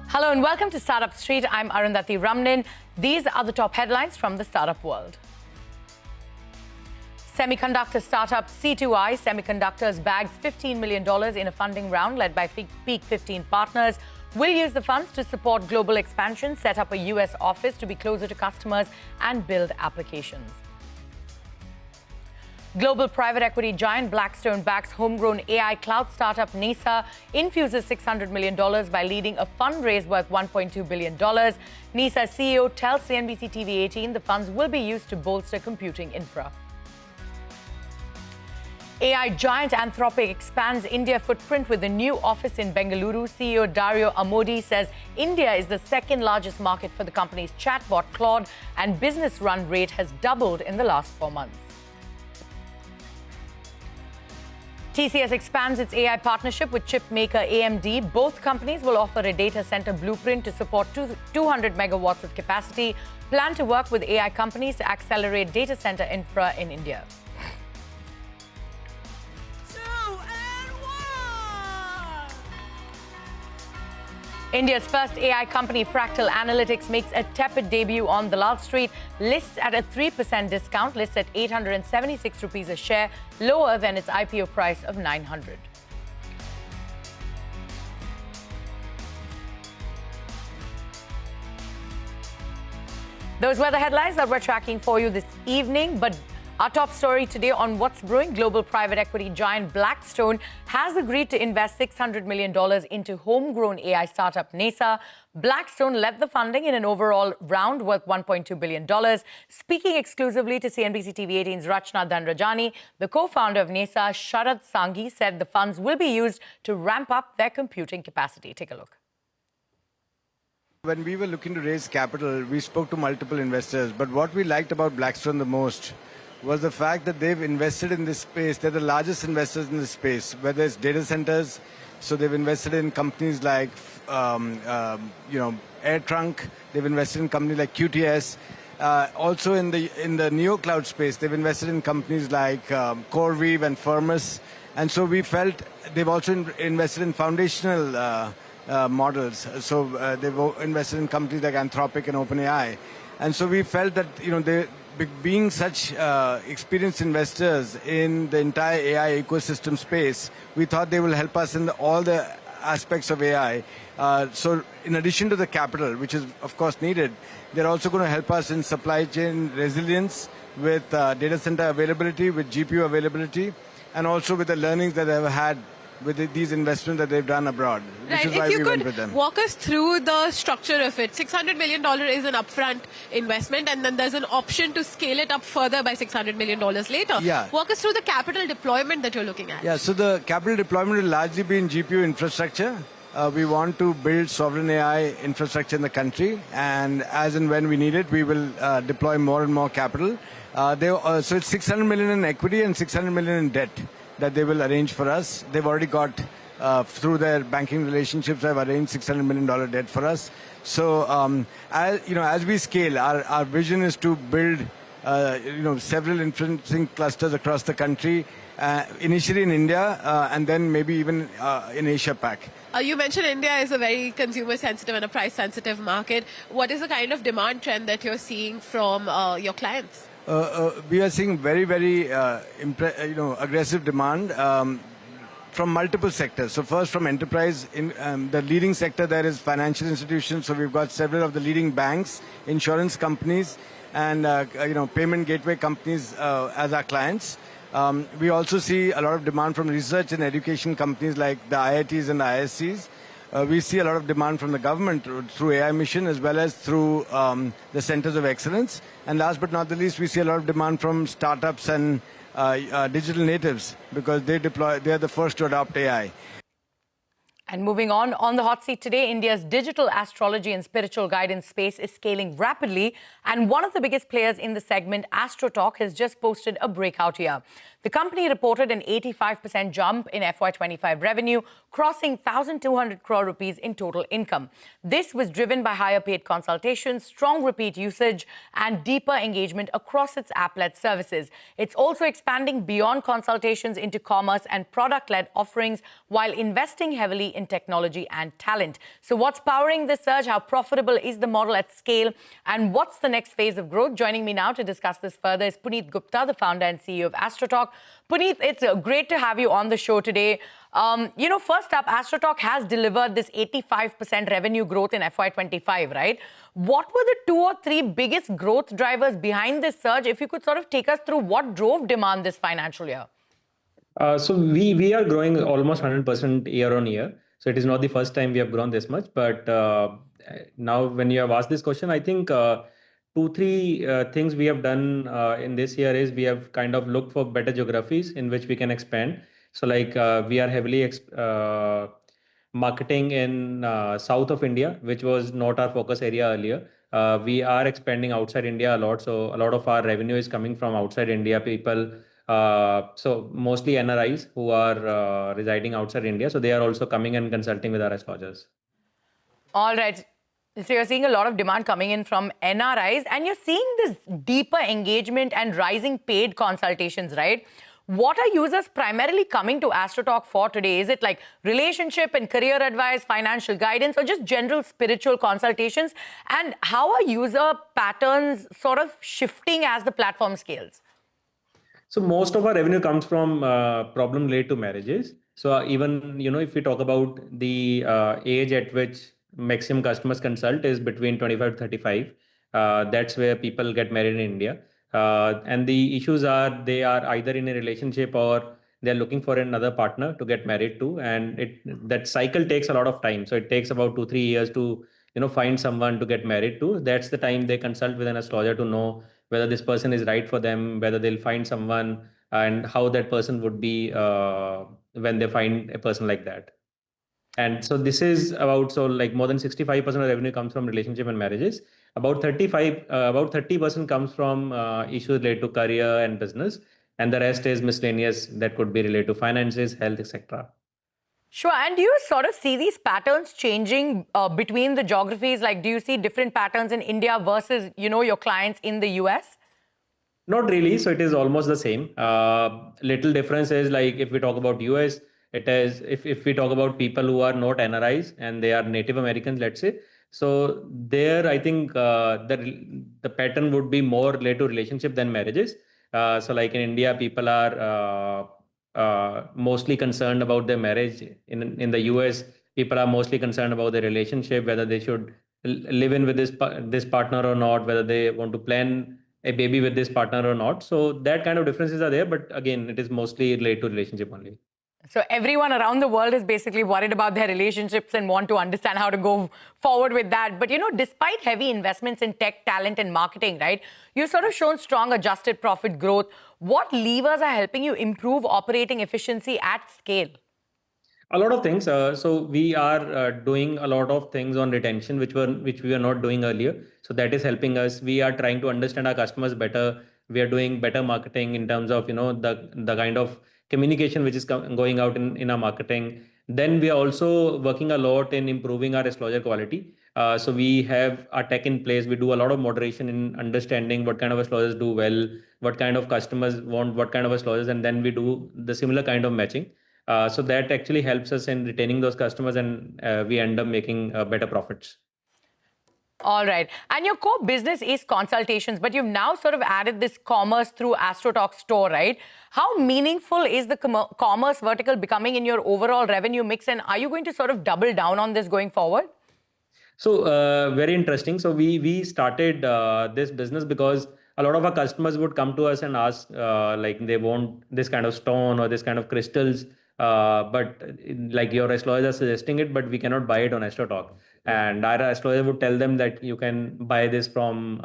Hello and welcome to Startup Street. I'm Arundhati Ramnin. These are the top headlines from the startup world. Semiconductor startup C2I Semiconductors bags $15 million in a funding round led by Peak 15 Partners. Will use the funds to support global expansion, set up a US office to be closer to customers, and build applications. Global private equity giant Blackstone backs homegrown AI cloud startup Neysa, infuses $600 million by leading a fundraise worth $1.2 billion. Neysa CEO tells CNBC-TV18 the funds will be used to bolster computing infra. AI giant Anthropic expands India footprint with a new office in Bengaluru. CEO Dario Amodi says India is the second largest market for the company's chatbot Claude, and business run rate has doubled in the last 4 months. TCS expands its AI partnership with chip maker AMD. Both companies will offer a data center blueprint to support 200 megawatts of capacity. Plan to work with AI companies to accelerate data center infra in India. India's first AI company, Fractal Analytics, makes a tepid debut on Dalal Street. Lists at a 3% discount, lists at 876 rupees a share, lower than its IPO price of 900. Those were the headlines that we're tracking for you this evening. But our top story today on What's Brewing: global private equity giant Blackstone has agreed to invest $600 million into homegrown AI startup Neysa. Blackstone led the funding in an overall round worth $1.2 billion. Speaking exclusively to CNBC-TV18's Rachna Dhanrajani, the co-founder of Neysa, Sharad Sanghi, said the funds will be used to ramp up their computing capacity. Take a look. When we were looking to raise capital, we spoke to multiple investors. But what we liked about Blackstone the most was the fact that they've invested in this space. They're the largest investors in this space, whether it's data centers. So they've invested in companies like, AirTrunk. They've invested in companies like QTS. Also in the neo cloud space, they've invested in companies like CoreWeave and Firmus. And so we felt they've also invested in foundational models. So they've invested in companies like Anthropic and OpenAI. And so we felt that they, being such experienced investors in the entire AI ecosystem space, we thought they will help us in all the aspects of AI. So in addition to the capital, which is of course needed, they're also going to help us in supply chain resilience with data center availability, with GPU availability, and also with the learnings that they've had with these investments that they've done abroad, which is why we went with them. Walk us through the structure of it. $600 million is an upfront investment, and then there's an option to scale it up further by $600 million later. Yeah. Walk us through the capital deployment that you're looking at. Yeah, so the capital deployment will largely be in GPU infrastructure. We want to build sovereign AI infrastructure in the country, and as and when we need it, we will deploy more and more capital. So it's $600 million in equity and $600 million in debt that they will arrange for us. They've already got, through their banking relationships, they've arranged $600 million debt for us. So, as we scale, our vision is to build, several inferencing clusters across the country, initially in India, and then maybe even in Asia Pac. You mentioned India is a very consumer-sensitive and a price-sensitive market. What is the kind of demand trend that you're seeing from your clients? We are seeing very, very aggressive demand from multiple sectors. So first from enterprise, in the leading sector there is financial institutions. So we've got several of the leading banks, insurance companies, and payment gateway companies as our clients. We also see a lot of demand from research and education companies like the IITs and the ISCs. We see a lot of demand from the government through AI Mission as well as through the centers of excellence. And last but not the least, we see a lot of demand from startups and digital natives because they are the first to adopt AI. And moving on the hot seat today, India's digital astrology and spiritual guidance space is scaling rapidly. And one of the biggest players in the segment, Astrotalk, has just posted a breakout year. The company reported an 85% jump in FY25 revenue, crossing 1,200 crore rupees in total income. This was driven by higher paid consultations, strong repeat usage, and deeper engagement across its app-led services. It's also expanding beyond consultations into commerce and product-led offerings while investing heavily in technology and talent. So what's powering this surge? How profitable is the model at scale? And what's the next phase of growth? Joining me now to discuss this further is Puneet Gupta, the founder and CEO of Astrotalk. Puneet, it's great to have you on the show today. First up, Astrotalk has delivered this 85% revenue growth in FY25, right? What were the 2 or 3 biggest growth drivers behind this surge? If you could sort of take us through what drove demand this financial year. So we are growing almost 100% year on year. So it is not the first time we have grown this much. But now when you have asked this question, I think 2, 3 things we have done in this year is we have kind of looked for better geographies in which we can expand. So like we are heavily marketing in south of India, which was not our focus area earlier. We are expanding outside India a lot. So a lot of our revenue is coming from outside India, people. So mostly NRIs who are residing outside India. So they are also coming and consulting with our astrologers. All right. So you're seeing a lot of demand coming in from NRIs, and you're seeing this deeper engagement and rising paid consultations, right? What are users primarily coming to Astrotalk for today? Is it like relationship and career advice, financial guidance, or just general spiritual consultations? And how are user patterns sort of shifting as the platform scales? So most of our revenue comes from problem related to marriages. So even, if we talk about the age at which maximum customers consult is between 25 to 35. That's where people get married in India. And the issues are they are either in a relationship or they're looking for another partner to get married to. And that cycle takes a lot of time. So it takes about 2, 3 years to, find someone to get married to. That's the time they consult with an astrologer to know whether this person is right for them, whether they'll find someone, and how that person would be when they find a person like that. And so this is like more than 65% of revenue comes from relationship and marriages. About 30% comes from issues related to career and business, and the rest is miscellaneous that could be related to finances, health, etc. Sure. And do you sort of see these patterns changing between the geographies? Like, do you see different patterns in India versus, your clients in the US? Not really. So it is almost the same. Little difference is like if we talk about US, it is if we talk about people who are not NRIs and they are Native Americans, let's say. So there, I think the pattern would be more related to relationship than marriages. So like in India, people are mostly concerned about their marriage. In the US, people are mostly concerned about their relationship, whether they should live in with this partner or not, whether they want to plan a baby with this partner or not. So that kind of differences are there. But again, it is mostly related to relationship only. So everyone around the world is basically worried about their relationships and want to understand how to go forward with that. But, despite heavy investments in tech, talent and marketing, right, you've sort of shown strong adjusted profit growth. What levers are helping you improve operating efficiency at scale? A lot of things. So we are doing a lot of things on retention, which we were not doing earlier. So that is helping us. We are trying to understand our customers better. We are doing better marketing in terms of the kind of communication which is going out in our marketing. Then we are also working a lot in improving our astrologer quality. So we have our tech in place. We do a lot of moderation in understanding what kind of astrologers do well, what kind of customers want what kind of astrologers, and then we do the similar kind of matching. So that actually helps us in retaining those customers, and we end up making better profits. All right. And your core business is consultations, but you've now sort of added this commerce through Astrotalk store, right? How meaningful is the commerce vertical becoming in your overall revenue mix? And are you going to sort of double down on this going forward? So very interesting. So we started this business because a lot of our customers would come to us and ask like they want this kind of stone or this kind of crystals, but like your astrologers are suggesting it, but we cannot buy it on Astrotalk. And our astrologer would tell them that you can buy this from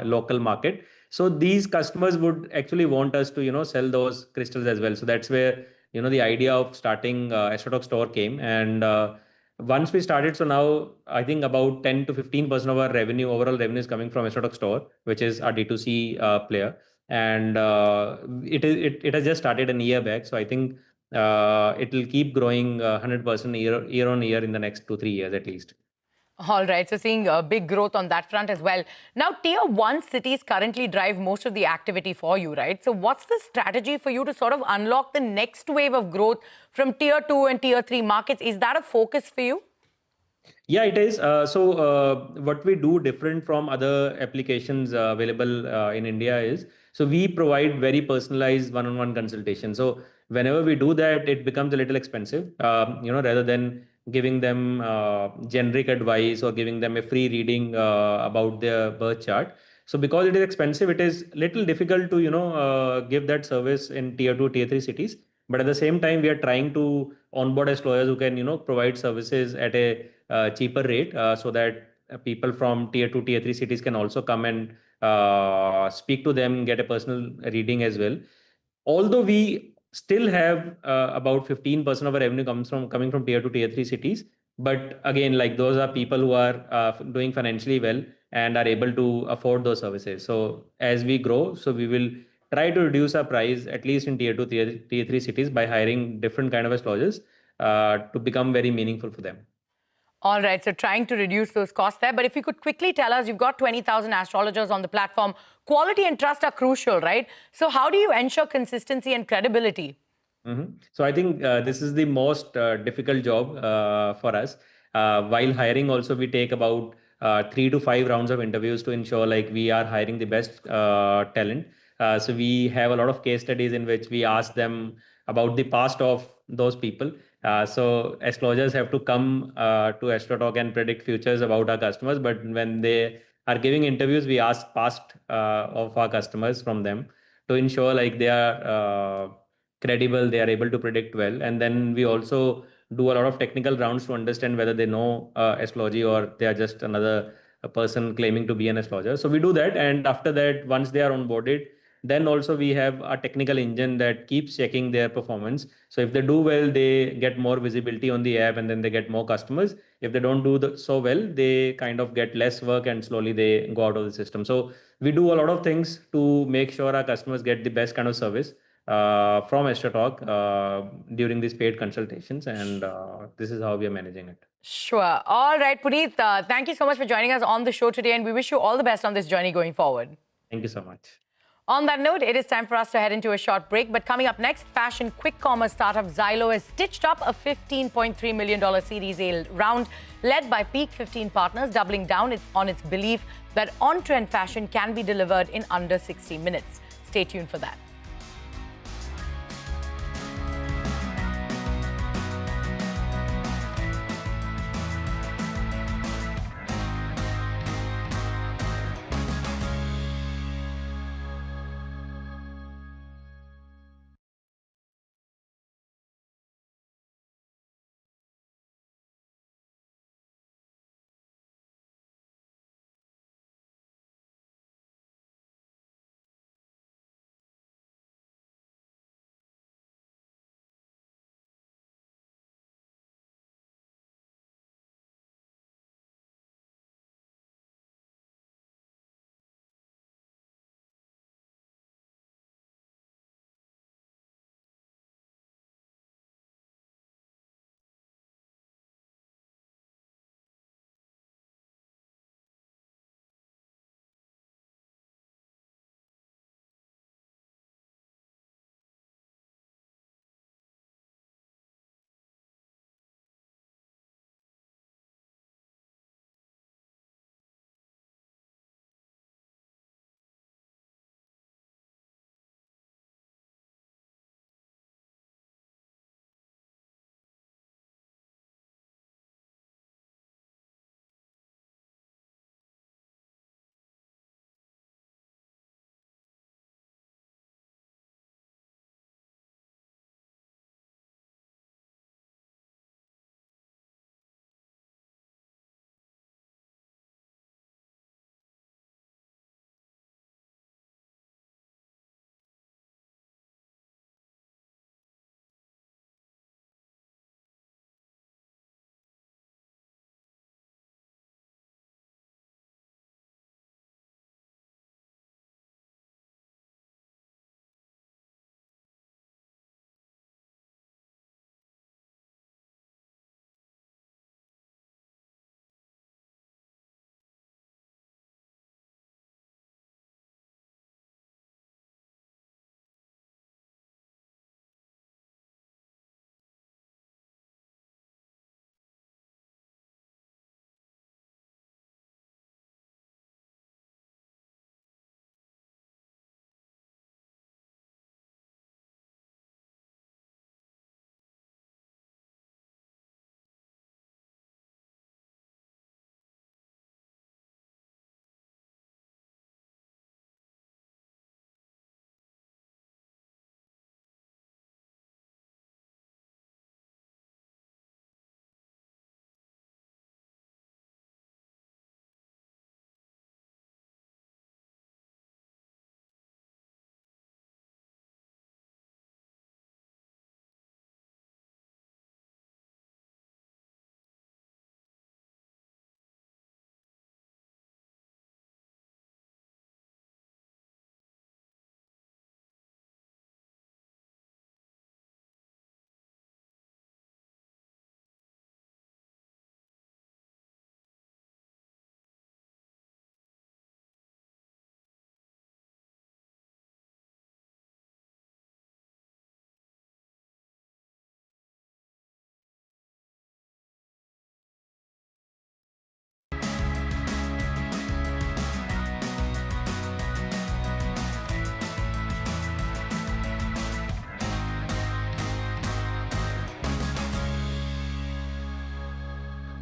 local market. So these customers would actually want us to sell those crystals as well. So that's where the idea of starting Astrotalk store came. And once we started, so now I think about 10 to 15% of our revenue, overall revenue, is coming from Astrotalk store, which is our D2C player. And it has just started a year back. So I think it will keep growing 100% year on year in the next 2, 3 years at least. All right, so seeing a big growth on that front as well. Now, tier one cities currently drive most of the activity for you, right? So what's the strategy for you to sort of unlock the next wave of growth from tier two and tier three markets? Is that a focus for you? Yeah, it is. What we do different from other applications available in India is, so we provide very personalized one-on-one consultation. So whenever we do that, it becomes a little expensive. Rather than giving them generic advice or giving them a free reading about their birth chart. So because it is expensive, it is little difficult to give that service in tier two, tier three cities. But at the same time, we are trying to onboard astrologers who can provide services at a cheaper rate so that people from tier 2 tier 3 cities can also come and speak to them, get a personal reading as well. Although we still have about 15% of our revenue coming from tier 2 tier 3 cities, but again, like those are people who are doing financially well and are able to afford those services. So as we grow, so we will try to reduce our price at least in tier 2 tier 3 cities by hiring different kind of astrologers to become very meaningful for them. All right, so trying to reduce those costs there. But if you could quickly tell us, you've got 20,000 astrologers on the platform. Quality and trust are crucial, right? So how do you ensure consistency and credibility? So I think this is the most difficult job for us. While hiring, also we take about 3 to 5 rounds of interviews to ensure like we are hiring the best talent. So we have a lot of case studies in which we ask them about the past of those people. So astrologers have to come to Astrotalk and predict futures about our customers. But when they are giving interviews, we ask past of our customers from them to ensure like they are credible, they are able to predict well. And then we also do a lot of technical rounds to understand whether they know astrology or they are just another a person claiming to be an astrologer. So we do that, and after that, once they are onboarded, then also we have a technical engine that keeps checking their performance. So if they do well, they get more visibility on the app, and then they get more customers. If they don't do so well, they kind of get less work, and slowly they go out of the system. So we do a lot of things to make sure our customers get the best kind of service from Astrotalk during these paid consultations, and this is how we are managing it. Sure. All right, Puneet, thank you so much for joining us on the show today, and we wish you all the best on this journey going forward. Thank you so much. On that note, it is time for us to head into a short break. But coming up next, fashion quick commerce startup Zilo has stitched up a $15.3 million Series A round led by Peak 15 partners, doubling down on its belief that on-trend fashion can be delivered in under 60 minutes. Stay tuned for that.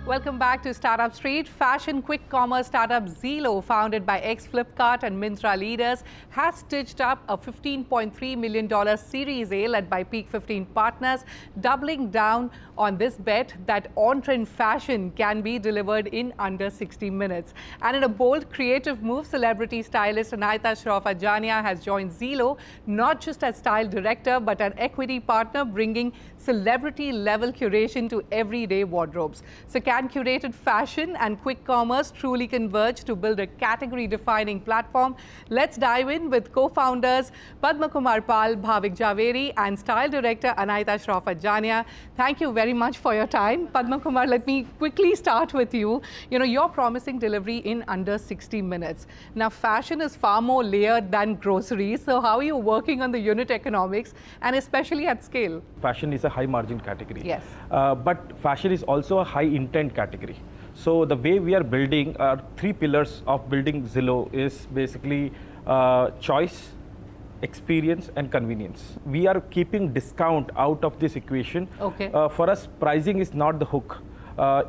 Welcome back to Startup Street. Fashion quick commerce startup Zilo, founded by ex-Flipkart and Myntra leaders, has stitched up a $15.3 million Series A led by Peak 15 partners, doubling down on this bet that on-trend fashion can be delivered in under 60 minutes. And in a bold, creative move, celebrity stylist Neysa Ajania has joined Zilo, not just as style director, but an equity partner, bringing celebrity-level curation to everyday wardrobes. So can curated fashion and quick commerce truly converge to build a category-defining platform? Let's dive in with co-founders Padma Kumar Pal, Bhavik Javeri, and style director Neysa Ajania. Thank you very much for your time. Padma Kumar, let me quickly start with you. You're promising delivery in under 60 minutes. Now, fashion is far more layered than groceries. So how are you working on the unit economics, and especially at scale? Fashion is a high margin category. Yes. But fashion is also a high intent category. So the way we are building our three pillars of building Zilo is basically choice, experience and convenience. We are keeping discount out of this equation. Okay. For us, pricing is not the hook.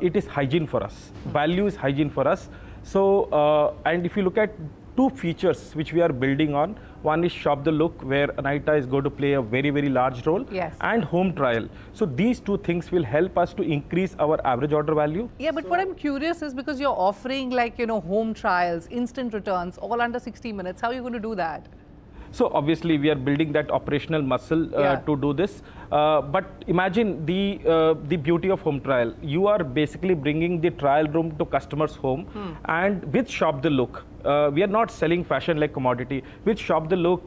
It is hygiene for us. Value is hygiene for us. So, and if you look at two features which we are building on, one is Shop the Look, where Neysa is going to play a very, very large role, yes, and home trial. So these two things will help us to increase our average order value. Yeah, but what I'm curious is, because you're offering home trials, instant returns, all under 60 minutes, how are you going to do that? So obviously we are building that operational muscle to do this. But imagine the beauty of home trial. You are basically bringing the trial room to customers' home, and with Shop the Look, we are not selling fashion like commodity. With Shop the Look,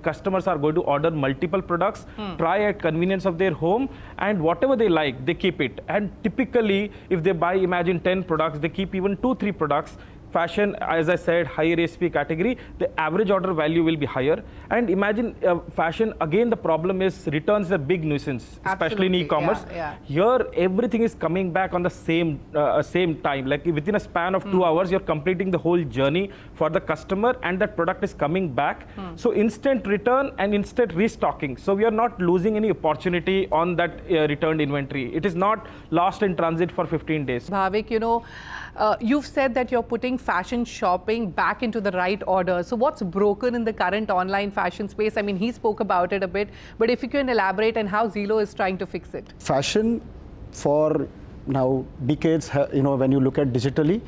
customers are going to order multiple products, try at convenience of their home, and whatever they like, they keep it. And typically, if they buy, imagine 10 products, they keep even 2-3 products. Fashion, as I said, higher ASP category, the average order value will be higher. And imagine fashion, again, the problem is returns is a big nuisance, especially in e-commerce. Yeah. Here, everything is coming back on the same time. Like within a span of 2 hours, you're completing the whole journey for the customer, and that product is coming back. So instant return and instant restocking. So we are not losing any opportunity on that returned inventory. It is not lost in transit for 15 days. Bhavik, you've said that you're putting fashion shopping back into the right order. So what's broken in the current online fashion space? I mean, he spoke about it a bit, but if you can elaborate on how Zilo is trying to fix it. Fashion for now decades, when you look at digitally,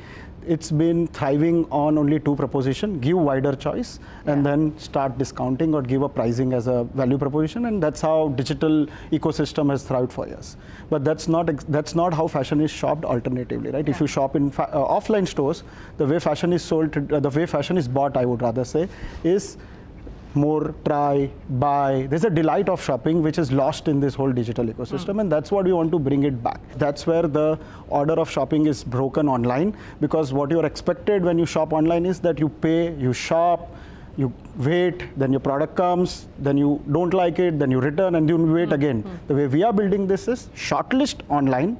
it's been thriving on only two propositions: give wider choice and then start discounting or give a pricing as a value proposition, and that's how digital ecosystem has thrived for years. But that's not how fashion is shopped alternatively, right? If you shop in offline stores, the way fashion is sold, the way fashion is bought, I would rather say, is more try, buy. There's a delight of shopping which is lost in this whole digital ecosystem, and that's what we want to bring it back. That's where the order of shopping is broken online, because what you're expected when you shop online is that you pay, you shop, you wait, then your product comes, then you don't like it, then you return, and you wait again. The way we are building this is shortlist online,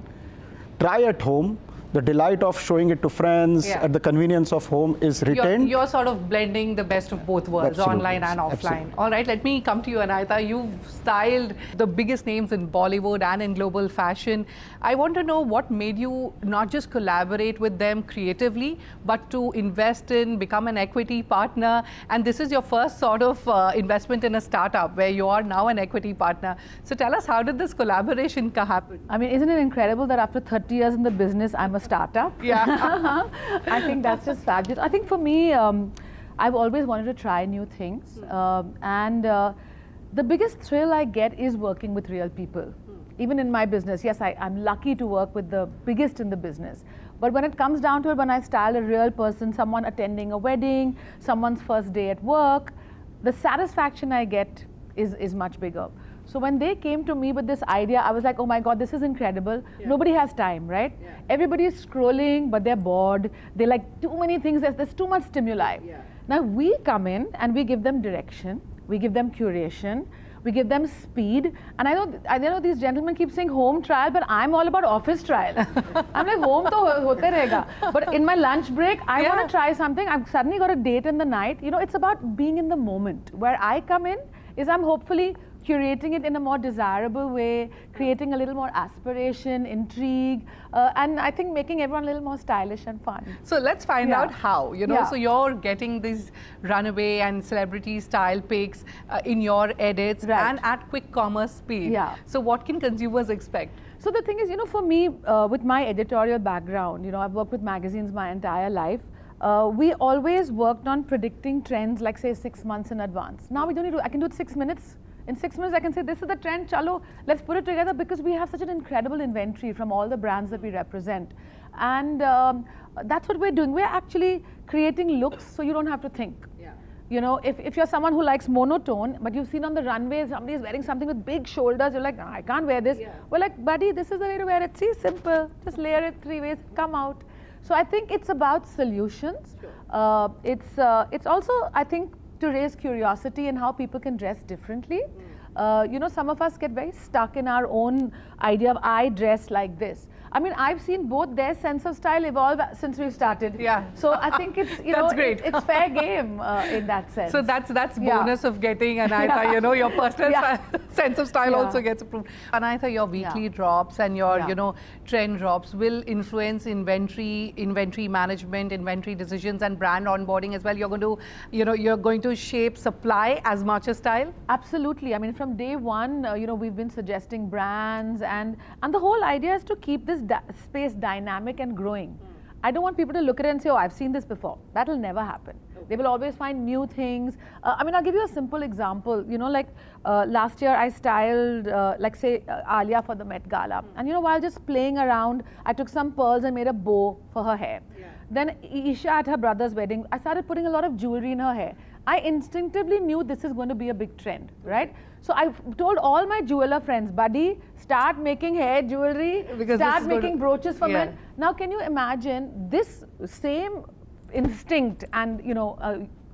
try at home. The delight of showing it to friends at the convenience of home is retained. You're sort of blending the best of both worlds, online and offline. Absolutely. All right, let me come to you, Neysa. You've styled the biggest names in Bollywood and in global fashion. I want to know what made you not just collaborate with them creatively, but to invest in, become an equity partner. And this is your first sort of investment in a startup where you are now an equity partner. So tell us, how did this collaboration happen? I mean, isn't it incredible that after 30 years in the business, I'm a startup? Yeah. I think that's just fabulous. I think for me, I've always wanted to try new things. The biggest thrill I get is working with real people. Even in my business, yes, I'm lucky to work with the biggest in the business. But when it comes down to it, when I style a real person, someone attending a wedding, someone's first day at work, the satisfaction I get is much bigger. So when they came to me with this idea, I was like, oh my God, this is incredible. Nobody has time, right? Everybody is scrolling, but they're bored. They like too many things. There's too much stimuli. Now we come in and we give them direction. We give them curation. We give them speed. And I know these gentlemen keep saying home trial, but I'm all about office trial. I'm like, home to hote rahega. But in my lunch break, I want to try something. I've suddenly got a date in the night. It's about being in the moment. Where I come in is I'm hopefully curating it in a more desirable way, creating a little more aspiration, intrigue, and I think making everyone a little more stylish and fun. So let's find out how, you know. Yeah. So you're getting these runaway and celebrity style pics in your edits and at quick commerce speed. Yeah. So what can consumers expect? So the thing is, you know, for me, with my editorial background, you know, I've worked with magazines my entire life. We always worked on predicting trends, like say 6 months in advance. Now we don't need to, I can do it 6 minutes. In 6 minutes, I can say, this is the trend, chalo, let's put it together, because we have such an incredible inventory from all the brands that we represent. And that's what we're doing. We're actually creating looks so you don't have to think. Yeah. You know, if you're someone who likes monotone, but you've seen on the runway somebody is wearing something with big shoulders, you're like, no, I can't wear this. Yeah. We're like, buddy, this is the way to wear it. See, simple. Just layer it 3 ways, come out. So I think it's about solutions. Sure. It's also, I think, to raise curiosity in how people can dress differently. You know, some of us get very stuck in our own idea of I dress like this. I mean, I've seen both their sense of style evolve since we've started. Yeah. So I think it's, you know, great. It's fair game in that sense. So that's bonus of getting, Anayatha, you know, your personal sense of style also gets approved. Anayatha, your weekly drops and your, you know, trend drops will influence inventory management, inventory decisions and brand onboarding as well. You're going to, you know, you're going to shape supply as much as style? Absolutely. I mean, from day one, you know, we've been suggesting brands and the whole idea is to keep this space dynamic and growing. I don't want people to look at it and say, oh, I've seen this before. That'll never happen. They will always find new things. I mean, I'll give you a simple example. You know, like last year I styled, like say, Alia for the Met Gala. And you know, while just playing around, I took some pearls and made a bow for her hair. Yeah. Then Isha at her brother's wedding, I started putting a lot of jewelry in her hair. I instinctively knew this is going to be a big trend, right? So I told all my jeweler friends, buddy, start making hair jewelry, start making brooches for men. Now, can you imagine this same instinct and, you know,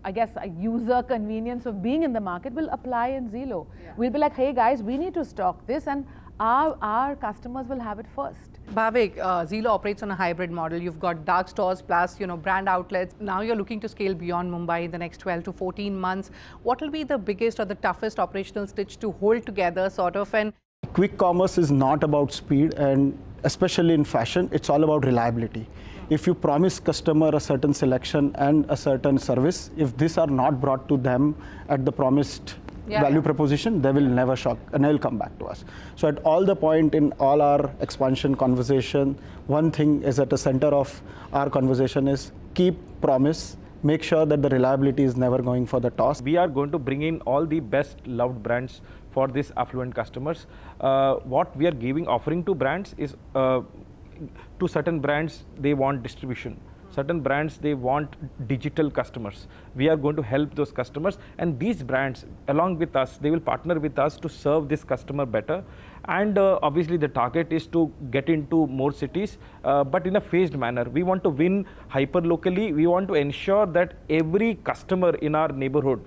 I guess a user convenience of being in the market will apply in Zilo. Yeah. We'll be like, hey guys, we need to stock this, and our customers will have it first. Bhavik, Zilo operates on a hybrid model. You've got dark stores plus, you know, brand outlets. Now you're looking to scale beyond Mumbai in the next 12 to 14 months. What will be the biggest or the toughest operational stitch to hold together, sort of? And quick commerce is not about speed, and especially in fashion, it's all about reliability. If you promise customer a certain selection and a certain service, if these are not brought to them at the promised value proposition, they will never shop and they will come back to us. So at all the point in all our expansion conversation, one thing is at the center of our conversation is keep promise, make sure that the reliability is never going for the toss. We are going to bring in all the best loved brands for these affluent customers. What we are offering to brands is, to certain brands, they want distribution. Certain brands, they want digital customers. We are going to help those customers, and these brands, along with us, they will partner with us to serve this customer better. And obviously, the target is to get into more cities, but in a phased manner. We want to win hyper locally. We want to ensure that every customer in our neighborhood,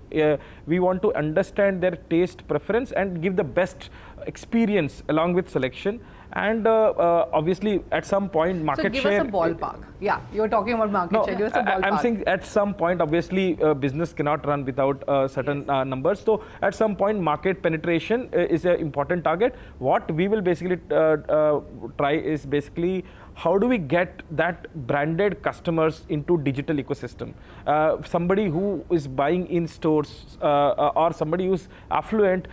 we want to understand their taste preference and give the best experience along with selection. And obviously, at some point, market share. So give us a ballpark. Yeah, you're talking about market share. Give us a ballpark. I'm saying at some point, obviously, business cannot run without certain numbers. So at some point, market penetration is an important target. What we will basically try is basically how do we get that branded customers into digital ecosystem? Somebody who is buying in stores or somebody who's affluent,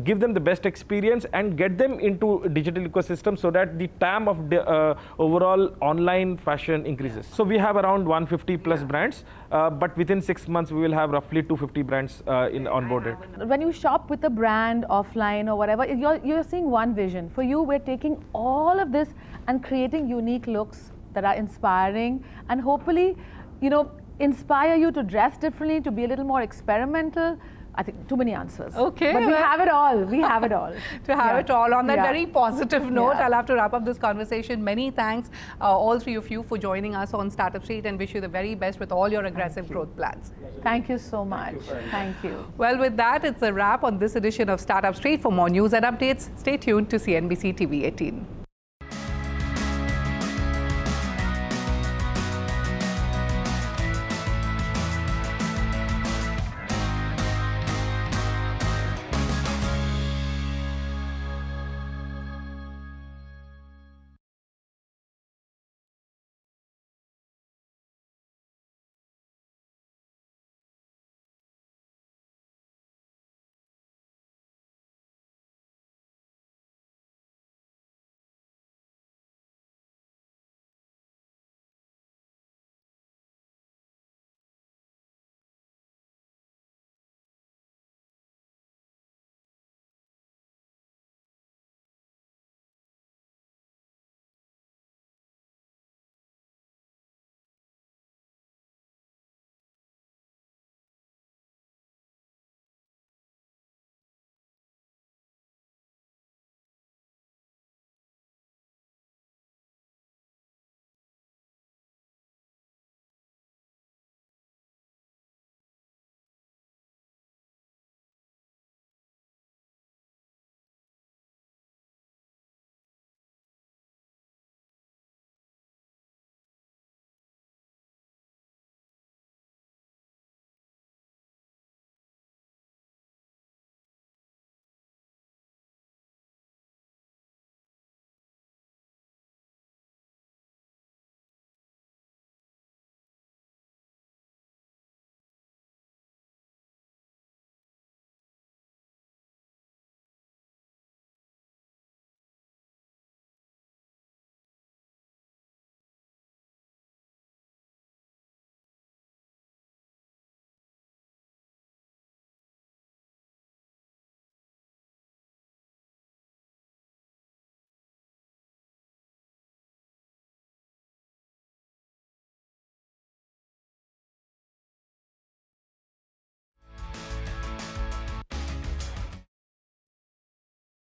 give them the best experience and get them into digital ecosystem so that the TAM of the overall online fashion increases. So we have around 150 plus brands, but within 6 months we will have roughly 250 brands in onboarded. When you shop with a brand offline or whatever, you're seeing one vision. For you, we're taking all of this and creating unique looks that are inspiring and hopefully, you know, inspire you to dress differently, to be a little more experimental. I think too many answers. Okay. But we have it all. We have it all. To have it all. On that very positive note, I'll have to wrap up this conversation. Many thanks, all three of you, for joining us on Startup Street, and wish you the very best with all your aggressive growth plans. Thank you so much. Thank you. Well, with that, it's a wrap on this edition of Startup Street. For more news and updates, stay tuned to CNBC TV 18.